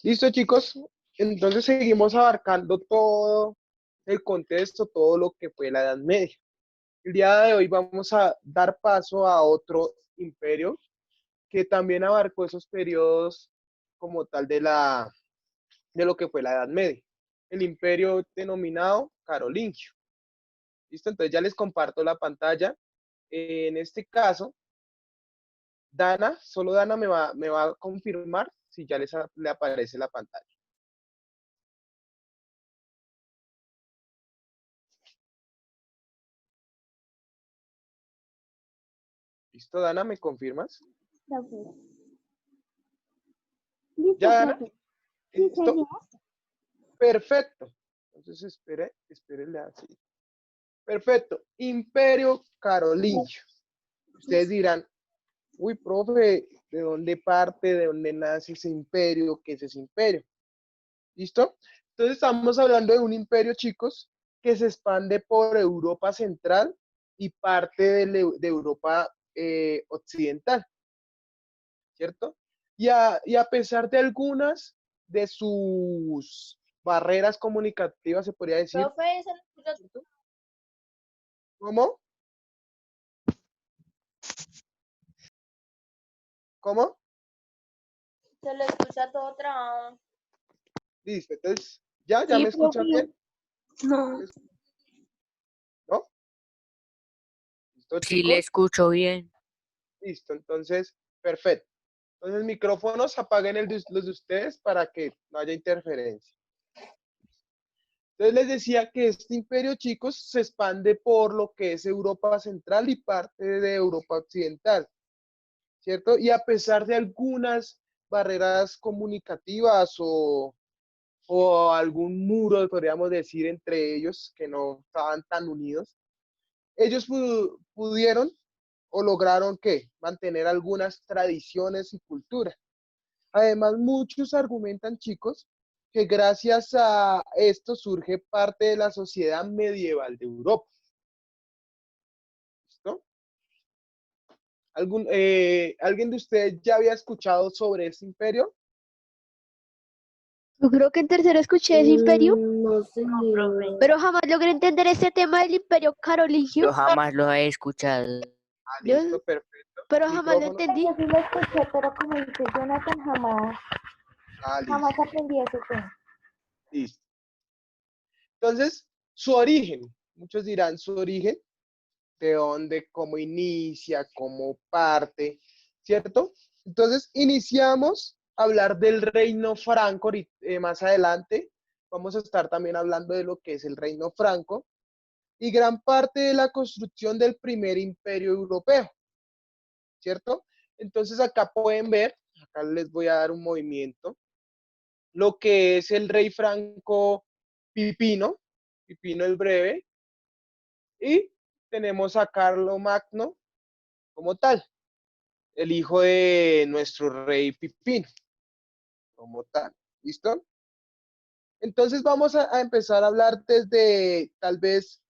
Listo, chicos. Entonces seguimos abarcando todo el contexto, todo lo que fue la Edad Media. El día de hoy vamos a dar paso a otro imperio que también abarcó esos periodos como tal de lo que fue la Edad Media. El imperio denominado carolingio. ¿Listo? Entonces ya les comparto la pantalla. En este caso, Dana, solo Dana me va a confirmar si ya le aparece la pantalla. ¿Listo, Dana? ¿Me confirmas? Profe. ¿Ya, Listo, Dana? profe. Sí, ¿Listo? seguimos. Perfecto. Entonces, espere así. Perfecto. Imperio carolingio. Ustedes dirán, uy, profe, ¿de dónde parte, de dónde nace ese imperio? ¿Qué es ese imperio? ¿Listo? Entonces estamos hablando de un imperio, chicos, que se expande por Europa Central y parte de Europa Occidental, ¿cierto? Y a pesar de algunas de sus barreras comunicativas, se podría decir, Profe, ¿cierto? ¿Cómo? ¿Cómo? se le escucha todo trabado. Listo, entonces, ¿ya Sí, me profe. escuchan bien? No. ¿No? ¿Listo, Sí, le chicos? escucho bien. Listo, entonces, perfecto. Entonces, micrófonos, apaguen los de ustedes para que no haya interferencia. Entonces, les decía que este imperio, chicos, se expande por lo que es Europa Central y parte de Europa Occidental, ¿cierto? Y a pesar de algunas barreras comunicativas o algún muro, podríamos decir, entre ellos, que no estaban tan unidos, ellos pudieron o lograron que mantener algunas tradiciones y culturas. Además, muchos argumentan, chicos, que gracias a esto surge parte de la sociedad medieval de Europa. ¿Listo? ¿Alguien de ustedes ya había escuchado sobre este imperio? Yo creo que en tercero escuché ese imperio, No, señor. pero jamás logré entender este tema del imperio carolingio. Yo jamás lo he escuchado. Ah, Yo, listo, perfecto. pero jamás lo Micrófono. entendí. Yo sí lo escuché, pero como dice Jonathan, Ah, jamás listo, aprendí ese tema. listo. Entonces, su origen, muchos dirán su origen, de dónde, cómo inicia, cómo parte, ¿cierto? Entonces, iniciamos a hablar del reino franco más adelante. Vamos a estar también hablando de lo que es el reino franco y gran parte de la construcción del primer imperio europeo, ¿cierto? Entonces, acá pueden ver, acá les voy a dar un movimiento, lo que es el rey franco Pipino, Pipino el Breve, y tenemos a Carlo Magno como tal, el hijo de nuestro rey Pipino, como tal. ¿Listo? Entonces vamos a empezar a hablar desde tal vez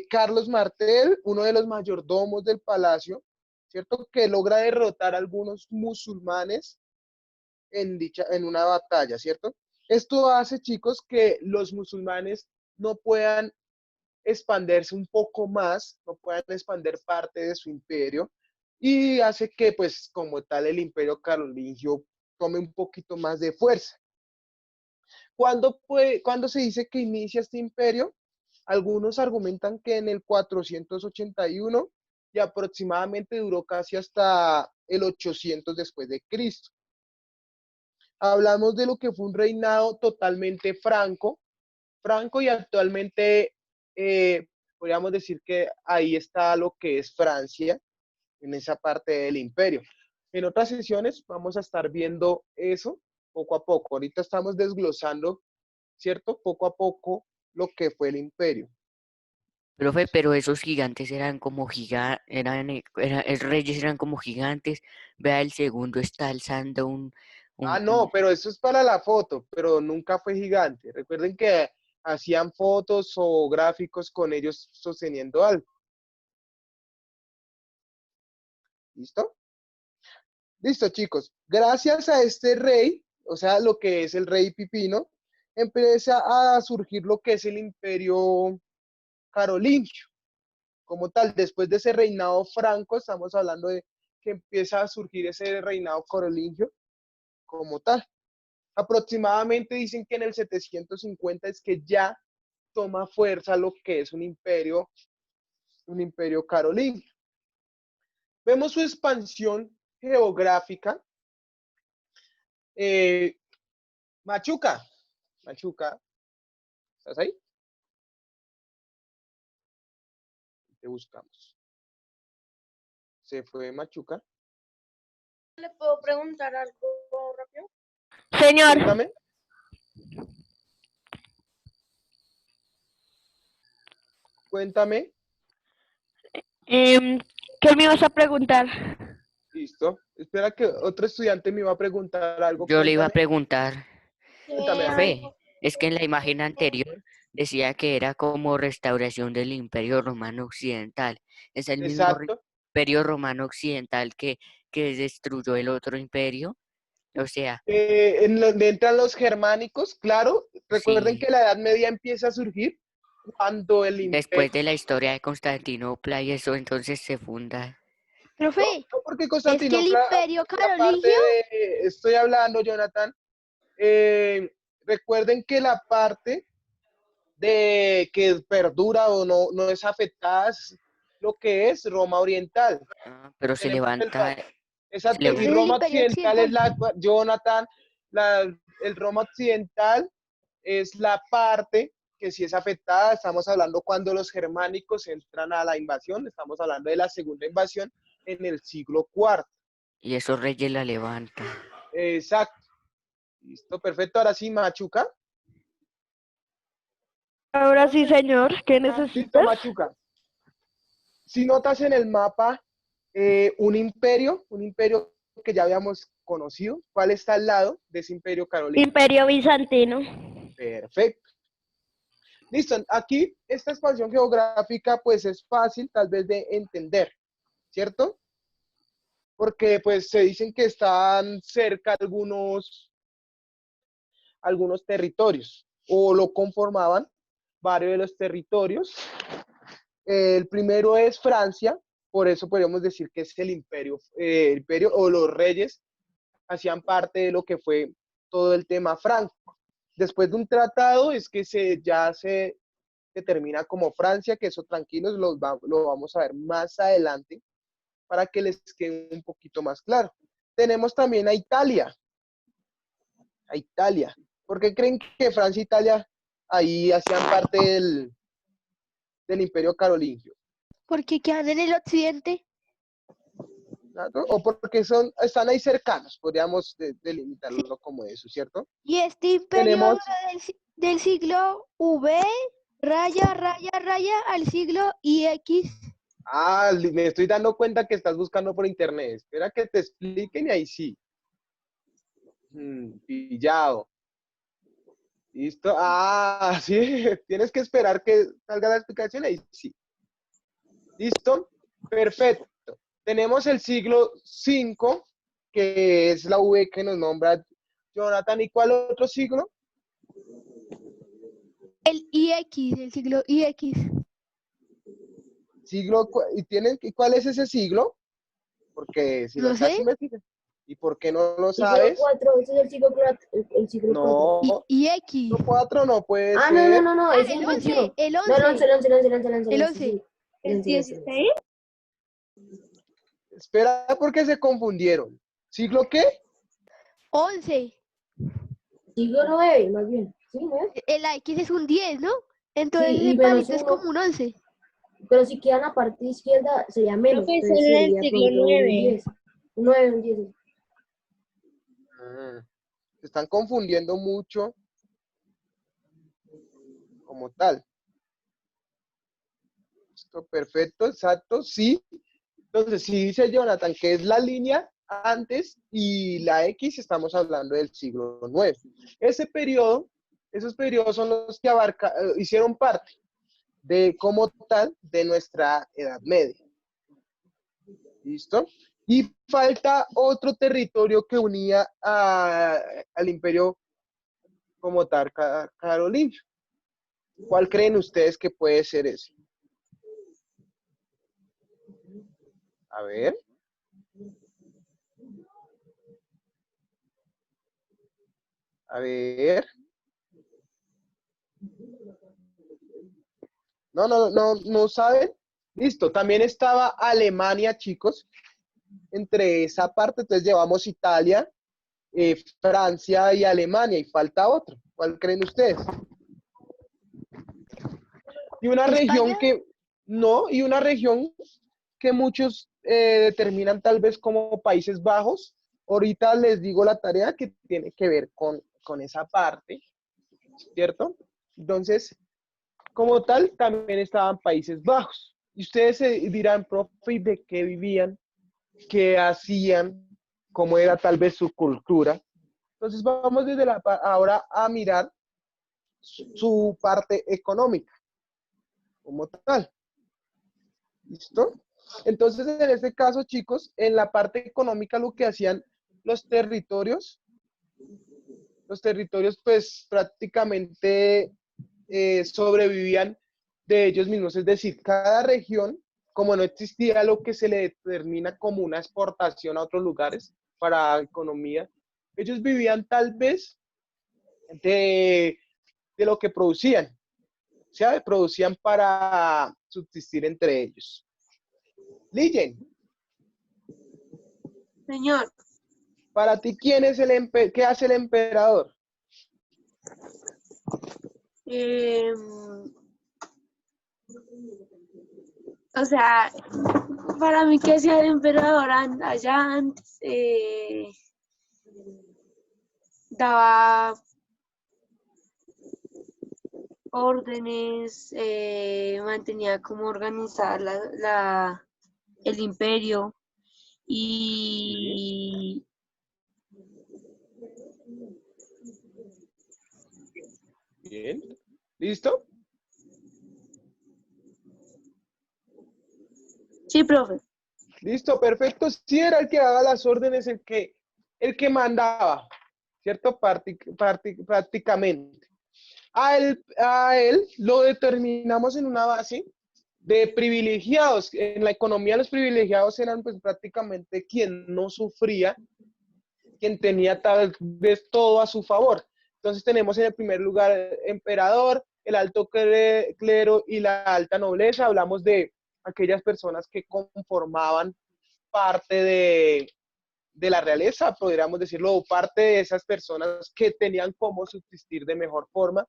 Carlos Martel, uno de los mayordomos del palacio, ¿cierto? Que logra derrotar a algunos musulmanes en una batalla, ¿cierto? Esto hace, chicos, que los musulmanes no puedan expandirse un poco más, no puedan expandir parte de su imperio y hace que, pues, como tal, el imperio carolingio tome un poquito más de fuerza. ¿Cuándo se dice que inicia este imperio? Algunos argumentan que en el 481 y aproximadamente duró casi hasta el 800 después de Cristo. Hablamos de lo que fue un reinado totalmente franco y actualmente podríamos decir que ahí está lo que es Francia, en esa parte del imperio. En otras sesiones vamos a estar viendo eso poco a poco. Ahorita estamos desglosando, ¿cierto? Poco a poco lo que fue el imperio. Profe, pero esos gigantes eran como reyes eran como gigantes. Vea, el segundo está alzando Ah, un, no, un- pero eso es para la foto, pero nunca fue gigante. Recuerden que hacían fotos o gráficos con ellos sosteniendo algo. ¿Listo? Listo, chicos. Gracias a este rey, o sea, lo que es el rey Pipino, empieza a surgir lo que es el imperio carolingio. Como tal, después de ese reinado franco, estamos hablando de que empieza a surgir ese reinado carolingio como tal. Aproximadamente dicen que en el 750 es que ya toma fuerza lo que es un imperio carolingio. Vemos su expansión geográfica. Machuca, ¿estás ahí? Te buscamos. Se fue Machuca. ¿Le puedo preguntar algo rápido? Señor, Cuéntame. Cuéntame. ¿qué me ibas a preguntar? Listo. Espera que otro estudiante me iba a preguntar algo. Yo le iba a Cuéntame. preguntar, Cuéntame, profe, es que en la imagen anterior decía que era como restauración del Imperio Romano Occidental. Es el mismo Exacto. Imperio Romano Occidental que destruyó el otro imperio. O sea, En donde entran los germánicos, claro. Recuerden sí, que la Edad Media empieza a surgir cuando el después imperio. de la historia de Constantinopla y eso, entonces se funda. No, Profe, no porque es que el Constantinopla, imperio la parte carolingio, de, estoy hablando, Jonathan. Recuerden que la parte de que perdura o no es afectada es lo que es Roma Oriental. Pero se Tenemos levanta, se exacto, y levanta. el Roma imperio Occidental es occidental. Jonathan, el Roma Occidental es la parte que sí es afectada. Estamos hablando cuando los germánicos entran a la invasión, estamos hablando de la segunda invasión en el siglo IV. Y esos reyes la levantan. Exacto. Listo, perfecto. Ahora sí, Machuca. Ahora sí, señor, ¿qué Listo, necesitas? Machuca. Si notas en el mapa un imperio que ya habíamos conocido, ¿cuál está al lado de ese imperio carolingio? Imperio bizantino. Perfecto. Listo, aquí esta expansión geográfica pues es fácil tal vez de entender, ¿cierto? Porque pues se dicen que están cerca algunos territorios o lo conformaban varios de los territorios. El primero es Francia, por eso podríamos decir que es el imperio o los reyes hacían parte de lo que fue todo el tema franco. Después de un tratado es que ya se determina como Francia, que eso tranquilos lo vamos a ver más adelante para que les quede un poquito más claro. Tenemos también a Italia. ¿Por qué creen que Francia e Italia ahí hacían parte del imperio carolingio? Porque quedan en el occidente. ¿No? O porque están ahí cercanos, podríamos delimitarlo Sí. como eso, ¿cierto? Y este imperio Tenemos, del siglo V, raya, al siglo IX. me estoy dando cuenta que estás buscando por internet. Espera que te expliquen y ahí sí. Pillado. Listo. Ah, sí, tienes que esperar que salga la explicación ahí sí. Listo. Perfecto. Tenemos el siglo V, que es la V que nos nombra Jonathan. ¿Y cuál otro siglo? El IX, el siglo IX. ¿Y cuál es ese siglo? Porque si no No estás sé. investigando. ¿Y por qué no lo Siglo sabes? 4, ese es el siglo 4. El siglo 4. No, IX. siglo 4 no puede Ah, ser. no, Ah, ese es el el 11, 21. el No, el 11, 11. el 11, El sí. 11. El 16. Espera, porque se confundieron. ¿Siglo qué? 11. Siglo 9, más bien. Sí, ¿no? El X es un 10, ¿no? Entonces Sí, y ese menos palito es 1. como un 11. Pero si queda en la parte izquierda, sería menos. Creo que es Entonces en el sería siglo pronto un 9. 10. Un 9, un 10. Se están confundiendo mucho como tal. Esto, perfecto, exacto, sí. Entonces, si dice Jonathan que es la línea antes y la X, estamos hablando del siglo IX. Esos periodos son los que hicieron parte de como tal de nuestra Edad Media. ¿Listo? Y falta otro territorio que unía al imperio como tal carolingio. ¿Cuál creen ustedes que puede ser ese? A ver. A ver. No saben. Listo, también estaba Alemania, chicos, entre esa parte. Entonces llevamos Italia, Francia y Alemania, y falta otro. ¿Cuál creen ustedes? Y una región ¿España? que, no, y una región que muchos determinan tal vez como Países Bajos. Ahorita les digo la tarea que tiene que ver con esa parte, ¿cierto? Entonces, como tal, también estaban Países Bajos. Y ustedes se dirán, profe, ¿y de qué vivían? ¿Qué hacían? ¿Cómo era tal vez su cultura? Entonces vamos desde ahora a mirar su parte económica, como tal. ¿Listo? Entonces, en este caso, chicos, en la parte económica lo que hacían los territorios pues prácticamente sobrevivían de ellos mismos. Es decir, cada región, como no existía lo que se le determina como una exportación a otros lugares para economía, ellos vivían tal vez de lo que producían. O sea, producían para subsistir entre ellos. Ligen, Señor, para ti, ¿qué hace el emperador? o sea, para mí que hacía el emperador allá antes, daba órdenes, mantenía como organizada el imperio y Bien. ¿Listo? sí, profe. Listo, perfecto. Sí era el que daba las órdenes, el que mandaba, ¿cierto? Prácticamente. A él lo determinamos en una base de privilegiados. En la economía los privilegiados eran pues prácticamente quien no sufría, quien tenía tal vez todo a su favor. Entonces tenemos en el primer lugar el emperador, el alto clero y la alta nobleza. Hablamos de aquellas personas que conformaban parte de la realeza, podríamos decirlo, o parte de esas personas que tenían cómo subsistir de mejor forma.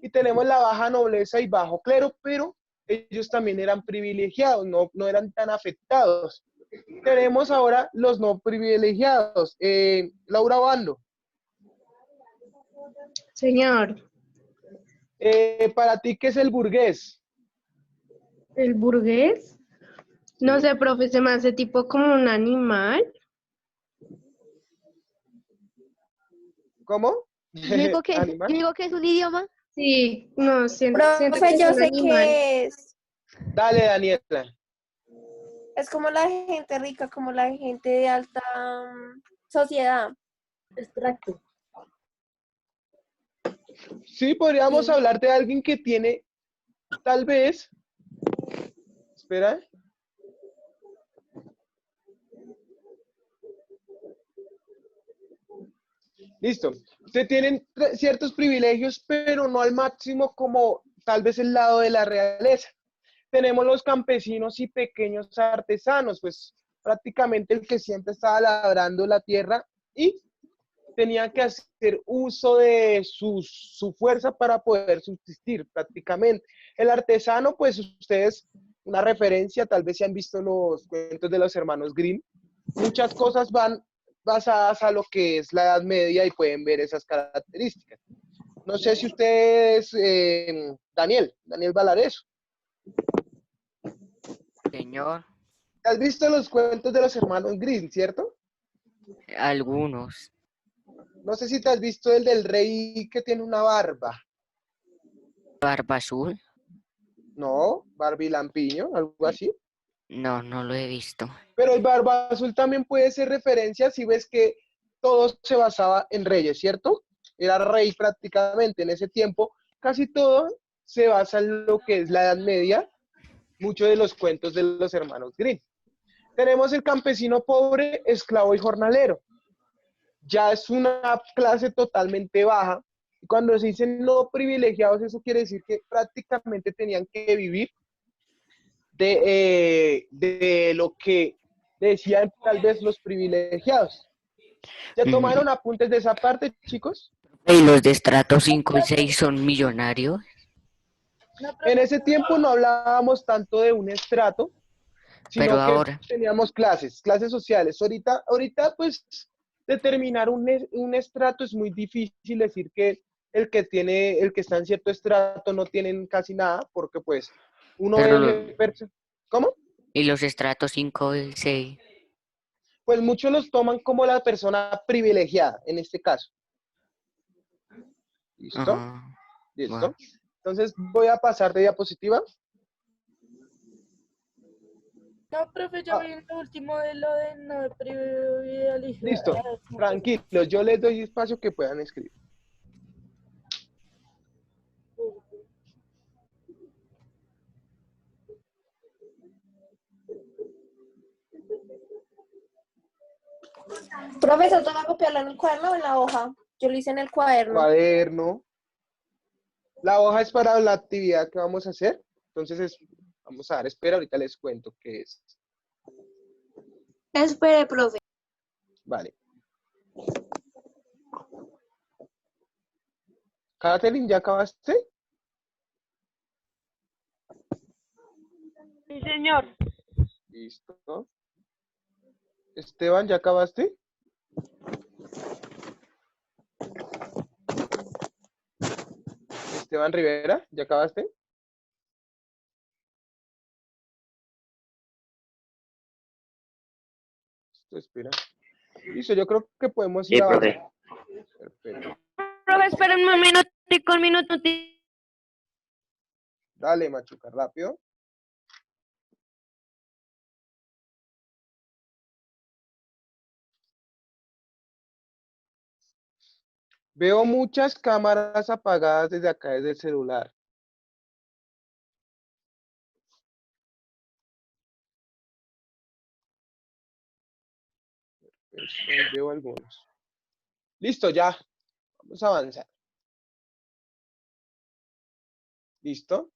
Y tenemos la baja nobleza y bajo clero, pero ellos también eran privilegiados, no eran tan afectados. Tenemos ahora los no privilegiados. Laura Bando, Señor, para ti, ¿qué es el burgués? el burgués, no sé, profe, se me hace tipo como un animal. ¿Cómo? Yo digo que ¿Animal? es un idioma. Sí, no, siento que Profe, es yo un sé animal. que Dale, Daniela. es como la gente rica, como la gente de alta sociedad. Extracto. Sí, podríamos Sí. hablar de alguien que tiene, tal vez, espera. Listo. Se tienen ciertos privilegios, pero no al máximo como tal vez el lado de la realeza. Tenemos los campesinos y pequeños artesanos, pues prácticamente el que siempre estaba labrando la tierra y tenía que hacer uso de su fuerza para poder subsistir prácticamente. El artesano, pues ustedes, una referencia, tal vez se han visto los cuentos de los hermanos Grimm, muchas cosas van basadas a lo que es la Edad Media y pueden ver esas características. No sé si ustedes, Daniel Valareso, Señor, ¿has visto los cuentos de los hermanos Grimm, cierto? algunos. No sé si te has visto el del rey que tiene una barba. Barba azul. No, Barbie Lampiño, algo así. No, no lo he visto. Pero el barba azul también puede ser referencia si ves que todo se basaba en reyes, ¿cierto? Era rey prácticamente en ese tiempo. Casi todo se basa en lo que es la Edad Media, muchos de los cuentos de los hermanos Grimm. Tenemos el campesino pobre, esclavo y jornalero. Ya es una clase totalmente baja. Y cuando se dicen no privilegiados, eso quiere decir que prácticamente tenían que vivir de lo que decían tal vez los privilegiados. ¿Ya tomaron apuntes de esa parte, chicos? ¿Y los de estrato 5 y 6 son millonarios? En ese tiempo no hablábamos tanto de un estrato, sino Pero que ahora, teníamos clases sociales. Ahorita pues, determinar un estrato es muy difícil decir que el que está en cierto estrato no tienen casi nada, porque pues uno pero ve... ¿Cómo? y los estratos 5 y 6. Pues muchos los toman como la persona privilegiada, en este caso. ¿Listo? Ajá. ¿Listo? Bueno. Entonces voy a pasar de diapositiva. No, profe, yo vi lo último de lo de no privilegiar. Listo, tranquilos, yo les doy espacio que puedan escribir. Profesor, ¿toca copiarlo en el cuaderno o en la hoja? Yo lo hice en el cuaderno. Cuaderno. La hoja es para la actividad que vamos a hacer. Entonces, vamos a dar espera, ahorita les cuento qué es. Espere, profe. Vale. Catherine, ¿ya acabaste? Sí, señor. Listo. Esteban, ¿ya acabaste? Esteban Rivera, ¿ya acabaste? Listo, espera. Listo, yo creo que podemos ir avanzando. Perfecto. Profe, espera un minuto. Dale, Machuca, rápido. Veo muchas cámaras apagadas desde acá, desde el celular. Veo algunos. Listo, ya. Vamos a avanzar. ¿Listo?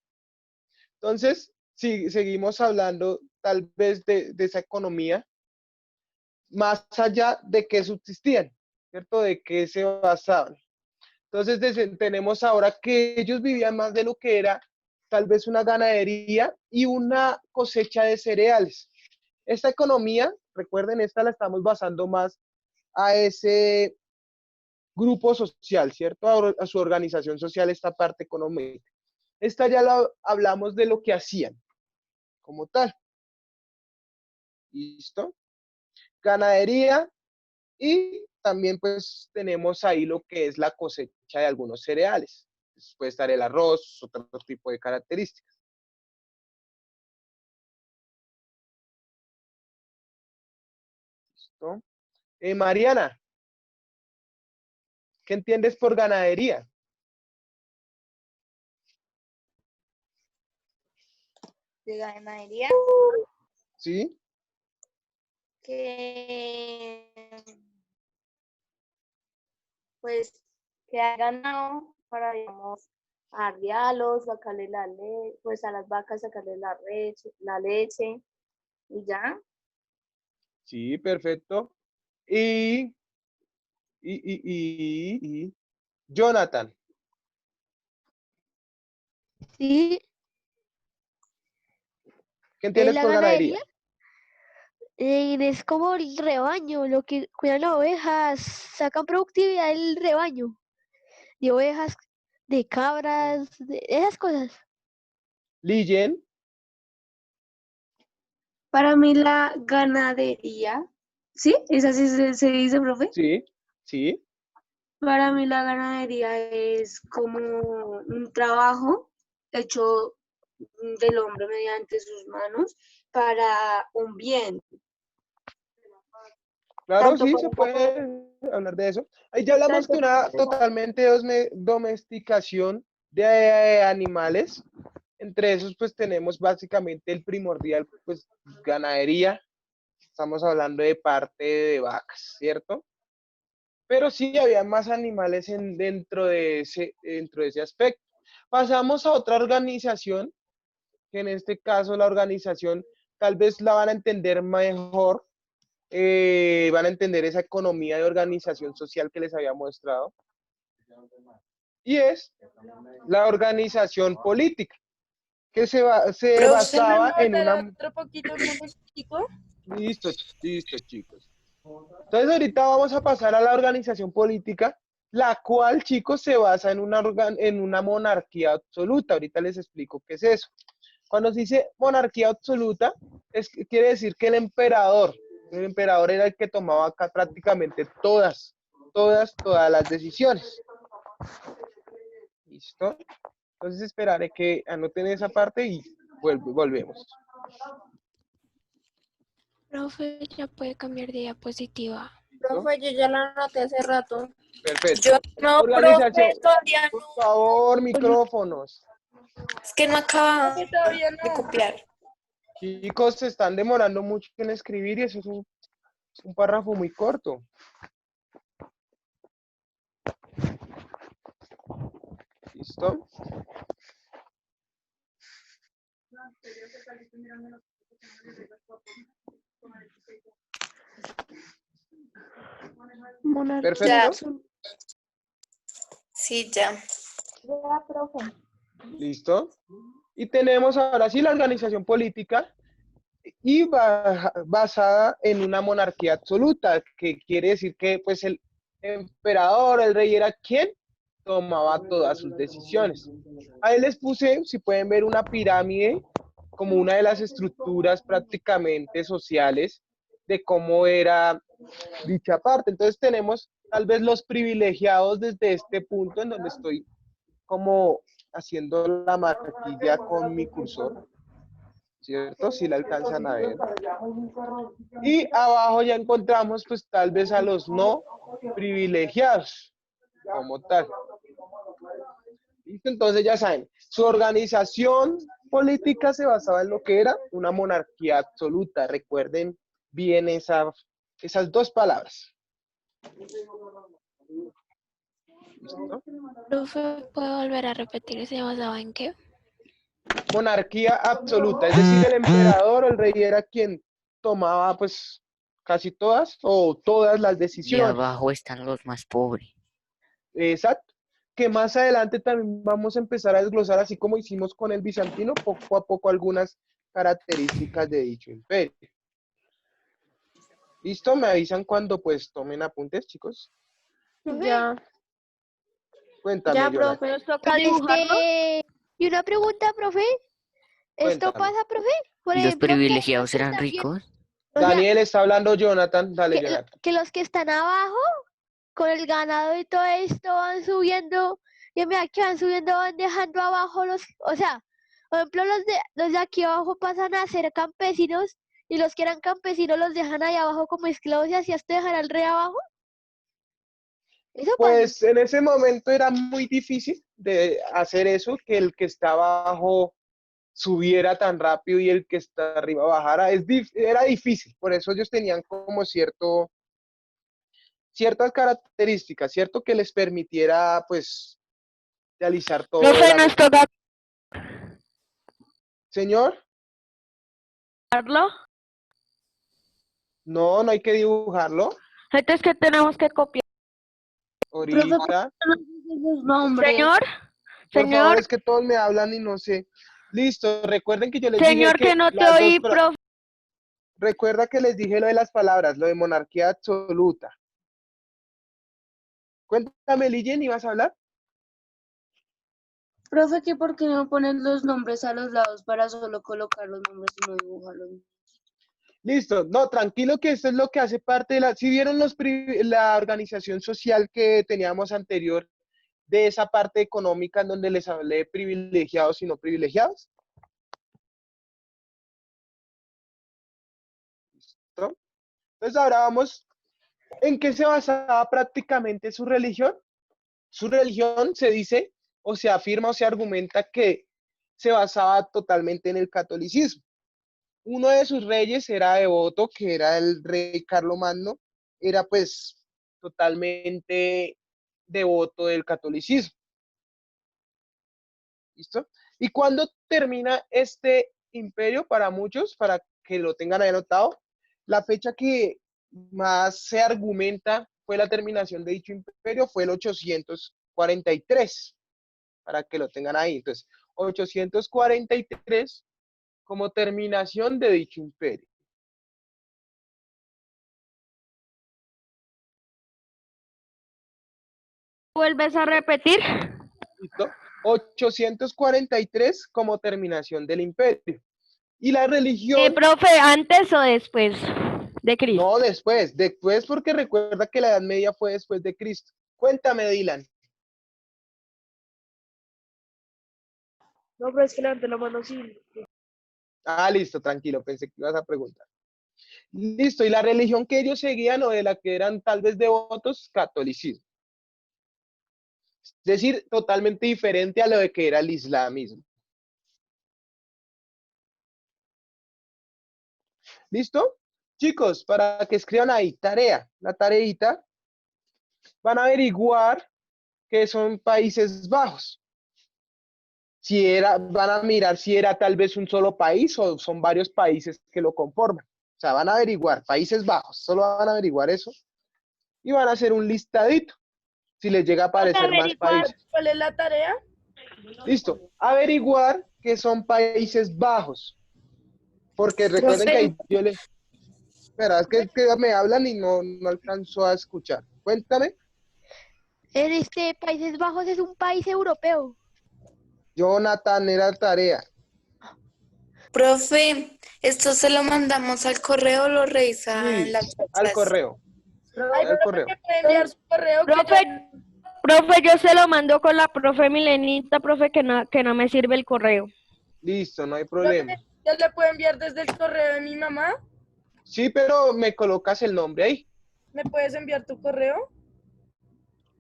Entonces, si seguimos hablando tal vez de esa economía, más allá de qué subsistían, ¿cierto? De qué se basaban. Entonces, tenemos ahora que ellos vivían más de lo que era tal vez una ganadería y una cosecha de cereales. Esta economía, recuerden, esta la estamos basando más a ese grupo social, ¿cierto? A su organización social, esta parte económica. Esta ya la hablamos de lo que hacían como tal. ¿Listo? Ganadería y también pues tenemos ahí lo que es la cosecha de algunos cereales. Pues, puede estar el arroz, otro tipo de características. ¿Listo? Mariana, ¿qué entiendes por ganadería? De ganadería, ¿Sí? que pues que ha ganado para, digamos, arriarlos, sacarle la leche, pues a las vacas sacarle la leche y ya. Sí, perfecto. Y Jonathan, Sí, ¿qué entiendes la por ganadería? ganadería es como el rebaño, lo que cuidan las ovejas, sacan productividad del rebaño, de ovejas, de cabras, de esas cosas. Ligen, Para mí la ganadería, ¿sí? ¿Es así se dice, profe? sí, sí, Para mí la ganadería es como un trabajo hecho del hombre mediante sus manos para un bien. Claro, Tanto sí, para se puede hablar de eso. Ahí ya hablamos tanto de una para- totalmente domesticación de animales. Entre esos, pues tenemos básicamente el primordial, pues ganadería. Estamos hablando de parte de vacas, ¿cierto? Pero sí había más animales dentro de ese aspecto. Pasamos a otra organización, que en este caso la organización tal vez la van a entender mejor, van a entender esa economía de organización social que les había mostrado, y es la organización política, que se Profe, ¿me basaba en modera una... otro poquito un momentico? Listo, listo, chicos. Entonces ahorita vamos a pasar a la organización política, la cual, chicos, se basa en una monarquía absoluta. Ahorita les explico qué es eso. Cuando se dice monarquía absoluta, quiere decir que el emperador era el que tomaba acá prácticamente todas las decisiones. ¿Listo? Entonces esperaré que anoten esa parte y volvemos. Profe, ya puede cambiar de diapositiva. Profe, yo ya la anoté hace rato. Perfecto. Yo no, Organización. profe, todavía Por no. favor, micrófonos. Es que no acaba todavía de copiar. Chicos, se están demorando mucho en escribir y eso es un párrafo muy corto. ¿Listo? Perfecto. Sí, ya. Ya, profe. ¿Listo? Y tenemos ahora sí la organización política y basada en una monarquía absoluta, que quiere decir que pues el emperador, el rey era quien tomaba todas sus decisiones. Ahí les puse, si pueden ver, una pirámide como una de las estructuras prácticamente sociales de cómo era dicha parte. Entonces tenemos tal vez los privilegiados desde este punto en donde estoy como haciendo la marquilla con mi cursor, ¿cierto? Si la alcanzan a ver. Y abajo ya encontramos pues tal vez a los no privilegiados como tal. ¿Listo? Entonces ya saben, su organización política se basaba en lo que era una monarquía absoluta. Recuerden bien esas dos palabras. ¿Listo? Profe, ¿puede volver a repetir? ¿Se basaba en qué? Monarquía absoluta, es decir, el emperador o el rey era quien tomaba pues casi todas o todas las Y decisiones. abajo están los más pobres. Exacto. Que más adelante también vamos a empezar a desglosar, así como hicimos con el bizantino, poco a poco algunas características de dicho imperio. ¿Listo? Me avisan cuando pues tomen apuntes, chicos. Ya. Cuéntame, Ya, Jonathan. profe, ¿nos toca dibujarlo? Y una pregunta, profe. ¿Esto Cuéntame. pasa, profe? Por ¿Y los ejemplo, privilegiados eran ricos? o sea, Daniel está hablando, Jonathan. Dale, Jonathan. que los que están abajo, con el ganado y todo esto, van subiendo, y a medida que van subiendo, van dejando abajo o sea, por ejemplo, los de aquí abajo pasan a ser campesinos, y los que eran campesinos los dejan ahí abajo como esclavos, y así hasta dejar al rey abajo. Eso pasa. Pues en ese momento era muy difícil de hacer eso, que el que estaba abajo subiera tan rápido y el que está arriba bajara. Era difícil, por eso ellos tenían como ciertas características, ¿cierto? Que les permitiera, pues, realizar todo. Profe, nos toca Señor, dibujarlo. no hay que dibujarlo. Entonces, ¿qué tenemos que copiar? Ahorita, Los nombres. Señor, por favor, señor, es que todos me hablan y no sé. Listo, recuerden que yo les dije señor, que no te las oí, profe. Recuerda que les dije lo de las palabras, lo de monarquía absoluta. Cuéntame, Lijen, ¿ibas a hablar? Profe, ¿que por qué no ponen los nombres a los lados para solo colocar los nombres y no dibujarlos? Listo, no, tranquilo que esto es lo que hace parte de si vieron la organización social que teníamos anterior, de esa parte económica en donde les hablé de privilegiados y no privilegiados. Entonces ahora vamos, ¿en qué se basaba prácticamente su religión? Su religión se dice, o se afirma o se argumenta que se basaba totalmente en el catolicismo. Uno de sus reyes era devoto, que era el rey Carlomagno, era pues totalmente devoto del catolicismo. ¿Listo? ¿Y cuándo termina este imperio para muchos, para que lo tengan ahí anotado? La fecha que más se argumenta fue la terminación de dicho imperio, fue el 843, para que lo tengan ahí. Entonces, 843 como terminación de dicho imperio. ¿Vuelves a repetir? ¿Listo? 843 como terminación del imperio. Y la religión... Profe, ¿antes o después de Cristo? No, después porque recuerda que la Edad Media fue después de Cristo. Cuéntame, Dylan. No, pero es que levanté la mano sí. Ah, listo, tranquilo, pensé que ibas a preguntar. Listo, y la religión que ellos seguían o de la que eran tal vez devotos, catolicismo. Es decir, totalmente diferente a lo de que era el islamismo. ¿Listo? Chicos, para que escriban ahí, tarea, la tareita, van a averiguar qué son Países Bajos. Van a mirar si era tal vez un solo país o son varios países que lo conforman. O sea, van a averiguar Países Bajos, solo van a averiguar eso y van a hacer un listadito si les llega a aparecer más países. ¿Cuál es la tarea? Listo, averiguar qué son Países Bajos. Porque recuerden que ahí yo les... Espera, es que me hablan y no alcanzo a escuchar. Cuéntame. Países Bajos es un país europeo. Jonathan, era tarea. Profe, esto se lo mandamos al correo, lo revisa Sí, en la al correo. Ay, Al correo. ¿me puede enviar su correo? Profe, yo se lo mando con la profe Milenita, profe, que no me sirve el correo. Listo, no hay problema. ¿Ya le puedo enviar desde el correo de mi mamá? Sí, pero me colocas el nombre ahí. ¿Me puedes enviar tu correo?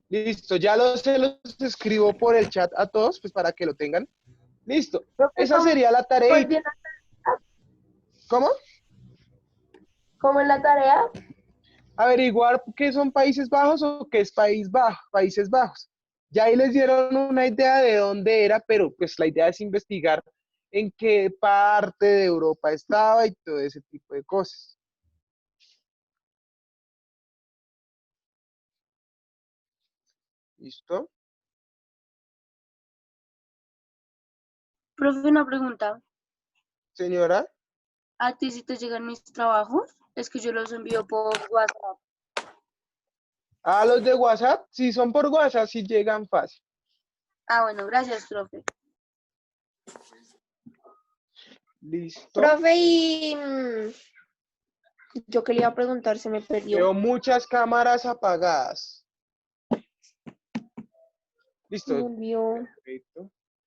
Listo, ya se los escribo por el chat a todos, pues para que lo tengan. Listo, esa sería la tarea. ¿Cómo? ¿Cómo es la tarea? Averiguar qué son Países Bajos o qué es Países Bajos. Ya ahí les dieron una idea de dónde era, pero pues la idea es investigar en qué parte de Europa estaba y todo ese tipo de cosas. ¿Listo? Profe, una pregunta. Señora. ¿A ti si te llegan mis trabajos? Es que yo los envío por WhatsApp. ¿A los de WhatsApp? Si son por WhatsApp, sí llegan fácil. Ah, bueno, gracias, profe. Listo. Profe, y yo que le iba a preguntar, se me perdió. Veo muchas cámaras apagadas. Listo. Me olvidó. Perfecto.